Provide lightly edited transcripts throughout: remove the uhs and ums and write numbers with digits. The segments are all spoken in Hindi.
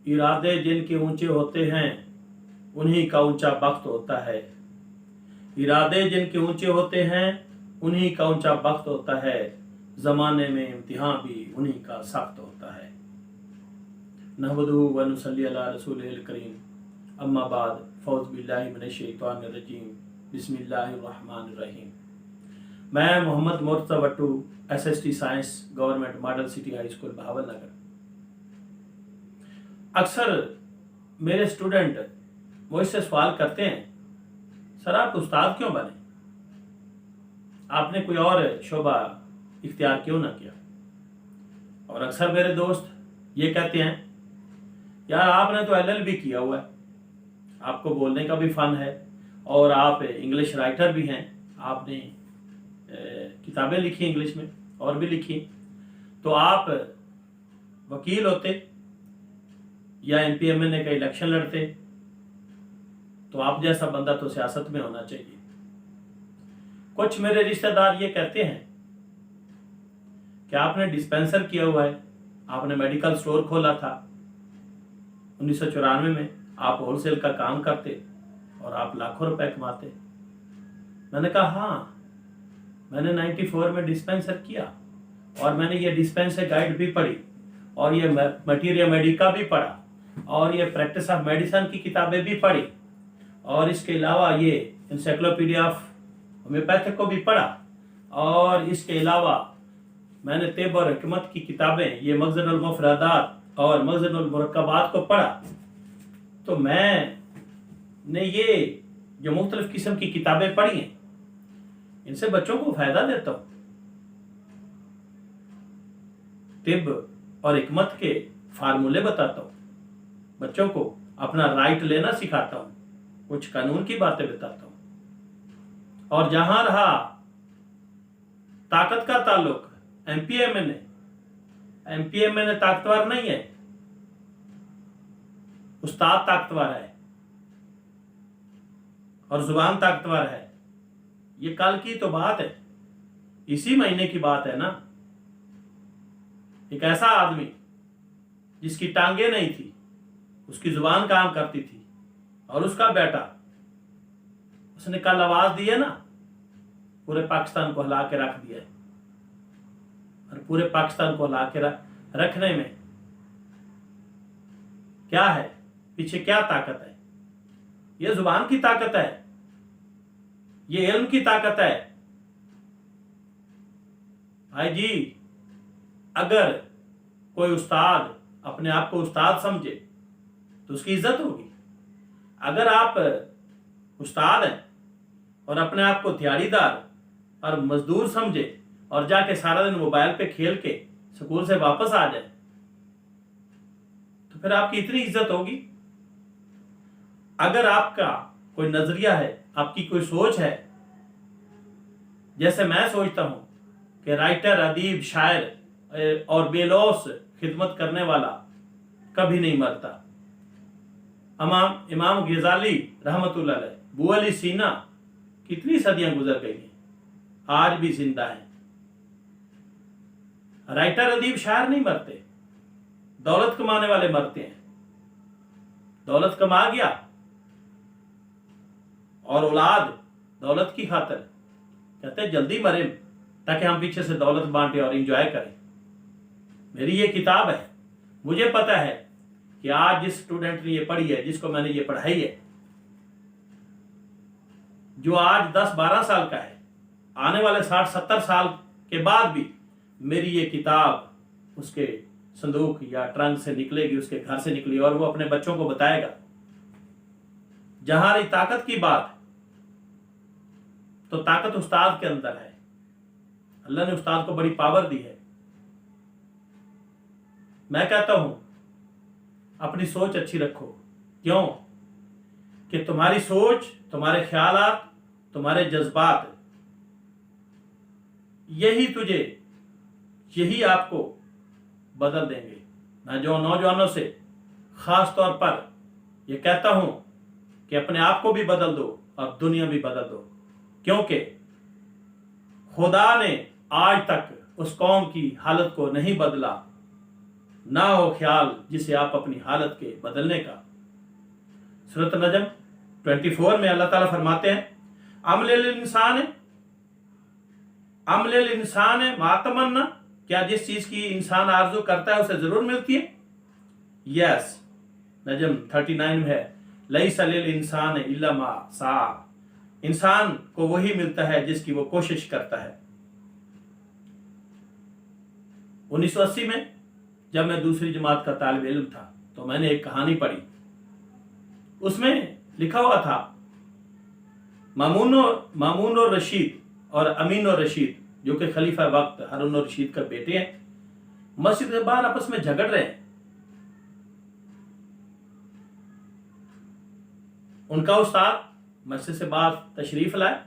इरादे जिनके ऊंचे होते हैं उन्हीं का ऊंचा बख्त होता है। इरादे जिनके ऊंचे होते हैं उन्हीं का ऊंचा बख्त होता है। ज़माने में इम्तिहान भी उन्हीं का सख्त होता है। नहमदुहु व नुसल्ली अला रसूलिल करीम। अम्मा बाद फ़ौज़ बिल्लाहि मिनश शैतानिर रजीम। बिस्मिल्लाहिर रहमानिर रहीम। मैं Mohammad Murtaza Bhattu, SST science, government model city high school, Bahawal Nagar. अक्सर मेरे स्टूडेंट मुझसे सवाल करते हैं, सर आप उस्ताद क्यों बने, आपने कोई और शोबा इख्तियार क्यों ना किया। और अक्सर मेरे दोस्त ये कहते हैं, यार आपने तो LLB किया हुआ है, आपको बोलने का भी फन है और आप इंग्लिश राइटर भी हैं, आपने किताबें लिखी इंग्लिश में और भी लिखी, तो आप वकील होते या MPMNA का इलेक्शन लड़ते, तो आप जैसा बंदा तो सियासत में होना चाहिए। कुछ मेरे रिश्तेदार ये कहते हैं कि आपने डिस्पेंसर किया हुआ है, आपने मेडिकल स्टोर खोला था 1994 में, आप होलसेल का काम करते और आप लाखों रुपए कमाते। मैंने कहा हाँ, मैंने 94 में डिस्पेंसर किया और मैंने ये डिस्पेंसर गाइड भी पढ़ी और ये मटीरिया मेडिका भी पढ़ा और ये प्रैक्टिस ऑफ मेडिसिन की किताबें भी पढ़ी और इसके अलावा ये इंसाइक्लोपीडिया ऑफ होम्योपैथिक को भी पढ़ा और इसके अलावा मैंने तिब और हिकमत की किताबें, ये मखज़नुल मुफ़रदात और मखज़नुल मुरक्कबात को पढ़ा। तो मैंने ये जो मुख्तलिफ किस्म की किताबें पढ़ी हैं, इनसे बच्चों को फायदा देता हूँ। तिब और हिकमत के फार्मूले बताता हूँ, बच्चों को अपना राइट लेना सिखाता हूँ, कुछ कानून की बातें बताता हूँ। और जहां रहा ताकत का ताल्लुक, MPMNA ताकतवर नहीं है, उस्ताद ताकतवर है और जुबान ताकतवर है। ये कल की तो बात है, इसी महीने की बात है ना। एक ऐसा आदमी जिसकी टांगे नहीं थी, उसकी जुबान काम करती थी और उसका बेटा, उसने कल आवाज दी है ना, पूरे पाकिस्तान को हिला के रख दिया है। और पूरे पाकिस्तान को हिला के रखने में क्या है, पीछे क्या ताकत है? ये जुबान की ताकत है, ये इल्म की ताकत है। भाई जी, अगर कोई उस्ताद अपने आप को उस्ताद समझे तो उसकी इज्जत होगी। अगर आप उस्ताद हैं और अपने आप को दिहाड़ीदार और मजदूर समझे और जाके सारा दिन मोबाइल पे खेल के स्कूल से वापस आ जाए, तो फिर आपकी इतनी इज्जत होगी। अगर आपका कोई नजरिया है, आपकी कोई सोच है, जैसे मैं सोचता हूं कि राइटर, अदीब, शायर और बेलौस खिदमत करने वाला कभी नहीं मरता। इमाम गजाली रहमतुल्लाह अलैह, अबू अली सीना, कितनी सदियां गुजर गई हैं, आज भी जिंदा है। राइटर, अदीब, शायर नहीं मरते, दौलत कमाने वाले मरते हैं। दौलत कमा गया और औलाद दौलत की खातिर कहते हैं जल्दी मरे ताकि हम पीछे से दौलत बांटे और एंजॉय करें। मेरी ये किताब है, मुझे पता है कि आज जिस स्टूडेंट ने ये पढ़ी है, जिसको मैंने ये पढ़ाई है, जो आज 10-12 साल का है, आने वाले 60-70 साल के बाद भी मेरी ये किताब उसके संदूक या ट्रंक से निकलेगी, उसके घर से निकली और वो अपने बच्चों को बताएगा। जहां रही ताकत की बात, तो ताकत उस्ताद के अंदर है। अल्लाह ने उस्ताद को बड़ी पावर दी है। मैं कहता हूं अपनी सोच अच्छी रखो। क्यों? कि तुम्हारी सोच, तुम्हारे ख्यालात, तुम्हारे जज्बात, यही आपको बदल देंगे। मैं जो नौजवानों से खास तौर पर यह कहता हूं कि अपने आप को भी बदल दो और दुनिया भी बदल दो, क्योंकि खुदा ने आज तक उस कौम की हालत को नहीं बदला ना हो ख्याल जिसे आप अपनी हालत के बदलने का। सूरत नजम 24 में अल्लाह ताला फरमाते हैं, अमलेल इंसान है मातमन्ना, क्या जिस चीज की इंसान आरजू करता है उसे जरूर मिलती है। यस, नजम 39 में है, लई सलिल इंसान इल्ला मा सा, इंसान को वही मिलता है जिसकी वो कोशिश करता है। 1980 में जब मैं दूसरी जमात का तालिब इल्म था तो मैंने एक कहानी पढ़ी। उसमें लिखा हुआ था, मामून और रशीद और अमीन और रशीद, जो कि खलीफा वक्त हारून और रशीद का बेटे हैं, मस्जिद के बाहर आपस में झगड़ रहे हैं। उनका उस्ताद मस्जिद से बाहर तशरीफ लाए,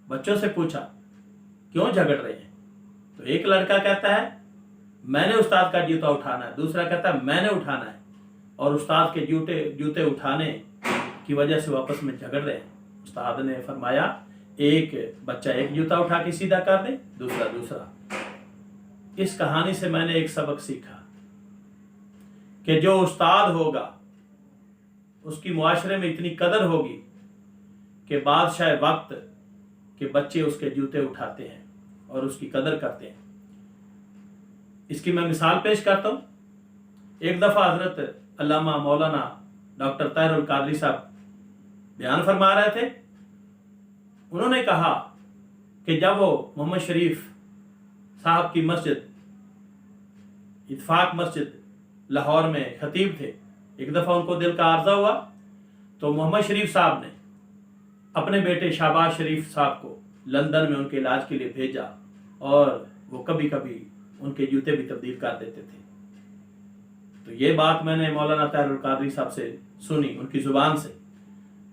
बच्चों से पूछा क्यों झगड़ रहे हैं। तो एक लड़का कहता है मैंने उस्ताद का जूता उठाना है, दूसरा कहता है मैंने उठाना है, और उस्ताद के जूते उठाने की वजह से वापस में झगड़ रहे हैं। उस्ताद ने फरमाया एक बच्चा एक जूता उठा के सीधा कर दे, दूसरा। इस कहानी से मैंने एक सबक सीखा कि जो उस्ताद होगा उसकी मुआशरे में इतनी कदर होगी कि बादशाह वक्त के बच्चे उसके जूते उठाते हैं और उसकी कदर करते हैं। इसकी मैं मिसाल पेश करता हूं। एक दफा हजरत अल्लामा मौलाना डॉक्टर ताहिरुल कादरी साहब बयान फरमा रहे थे। उन्होंने कहा कि जब वो मोहम्मद शरीफ साहब की मस्जिद इत्फाक मस्जिद लाहौर में खतीब थे, एक दफा उनको दिल का आर्जा हुआ तो मोहम्मद शरीफ साहब ने अपने बेटे शाहबाज शरीफ साहब को लंदन में उनके इलाज के लिए भेजा, और वो कभी कभी उनके जूते भी तब्दील कर देते थे। तो ये बात मैंने मौलाना ताहिरुल कादरी साहब से सुनी उनकी जुबान से,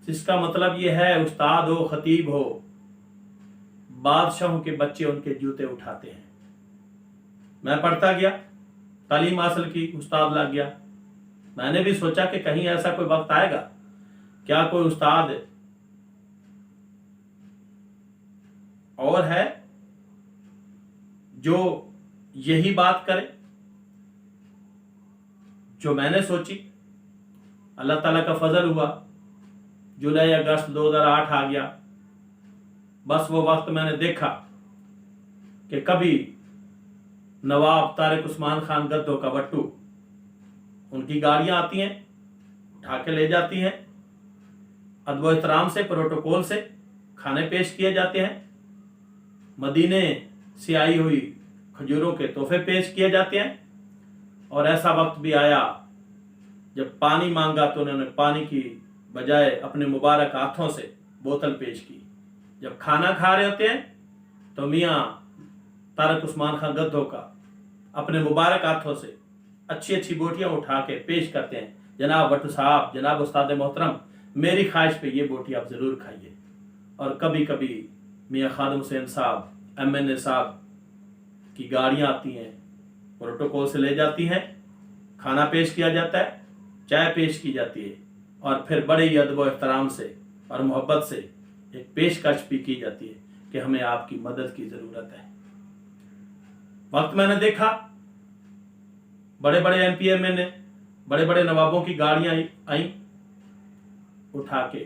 जिसका मतलब ये है उस्ताद हो, खतीब हो, बादशाहों के बच्चे उनके जूते उठाते हैं। मैं पढ़ता गया, तालीम हासिल की, उस्ताद लग गया। मैंने भी सोचा कि कहीं ऐसा कोई वक्त आएगा क्या कोई उस्ताद और है जो यही बात करे जो मैंने सोची। अल्लाह ताला का फजल हुआ, जुलाई अगस्त 2008 आ गया। बस वो वक्त मैंने देखा कि कभी नवाब तारिक उस्मान खान गद्दो का बट्टू, उनकी गाड़ियां आती हैं, उठा के ले जाती हैं, अदब एहतराम से, प्रोटोकॉल से खाने पेश किए जाते हैं, मदीने से आई हुई खजूरों के तोहफे पेश किए जाते हैं। और ऐसा वक्त भी आया जब पानी मांगा तो उन्होंने पानी की बजाय अपने मुबारक हाथों से बोतल पेश की। जब खाना खा रहे होते हैं तो मियाँ तारिक उस्मान खान गद्दो का अपने मुबारक हाथों से अच्छी अच्छी बोटियां उठा के पेश करते हैं, जनाब भट्टू साहब, जनाब उस्ताद मोहतरम, मेरी ख्वाहिश पे ये बोटी आप ज़रूर खाइए। और कभी कभी मियाँ खादिम हुसैन साहब, MNA साहब की गाड़ियाँ आती हैं, प्रोटोकॉल से ले जाती हैं, खाना पेश किया जाता है, चाय पेश की जाती है, और फिर बड़े ही अदब एहतराम से और मोहब्बत से एक पेशकश भी की जाती है कि हमें आपकी मदद की ज़रूरत है। वक्त मैंने देखा बड़े बड़े MP MNA, बड़े बड़े नवाबों की गाड़ियां आई, उठा के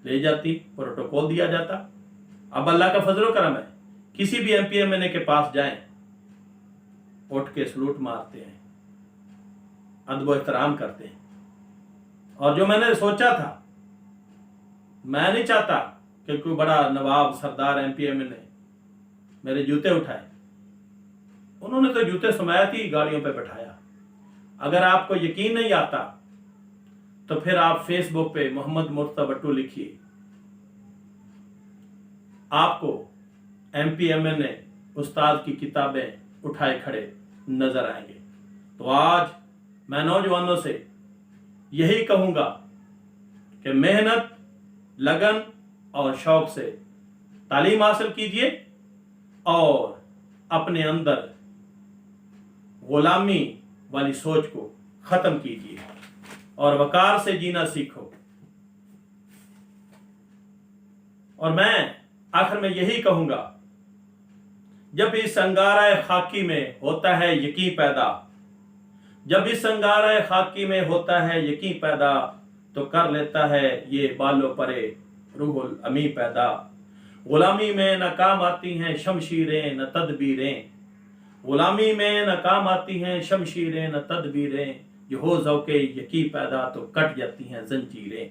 ले जाती, प्रोटोकॉल दिया जाता। अब अल्लाह का फजल करम है, किसी भी MP MNA के पास जाएं, उठ के सलूट मारते हैं, अदब एहतराम करते हैं। और जो मैंने सोचा था, मैं नहीं चाहता कि कोई बड़ा नवाब सरदार MP MNA मेरे जूते उठाए। उन्होंने तो जूते समायती गाड़ियों पे बैठाया। अगर आपको यकीन नहीं आता तो फिर आप फेसबुक पे मोहम्मद मुर्तज़ा भट्टू लिखिए, आपको MP MNA उस्ताद की किताबें उठाए खड़े नजर आएंगे। तो आज मैं नौजवानों से यही कहूंगा कि मेहनत, लगन और शौक से तालीम हासिल कीजिए और अपने अंदर गुलामी वाली सोच को खत्म कीजिए और वकार से जीना सीखो। और मैं आखिर में यही कहूंगा, जब इस अंगारा खाकी में होता है यकीन पैदा, जब इस अंगारा खाकी में होता है यकीन पैदा, तो कर लेता है ये बालो परे रूहुल अमी पैदा। गुलामी में न काम आती हैं शमशीरें न तदबीरें, गुलामी में न काम आती हैं शमशीरें न तदबीरें, ये हो ज़ौक़े यकी पैदा तो कट जाती हैं जंजीरें।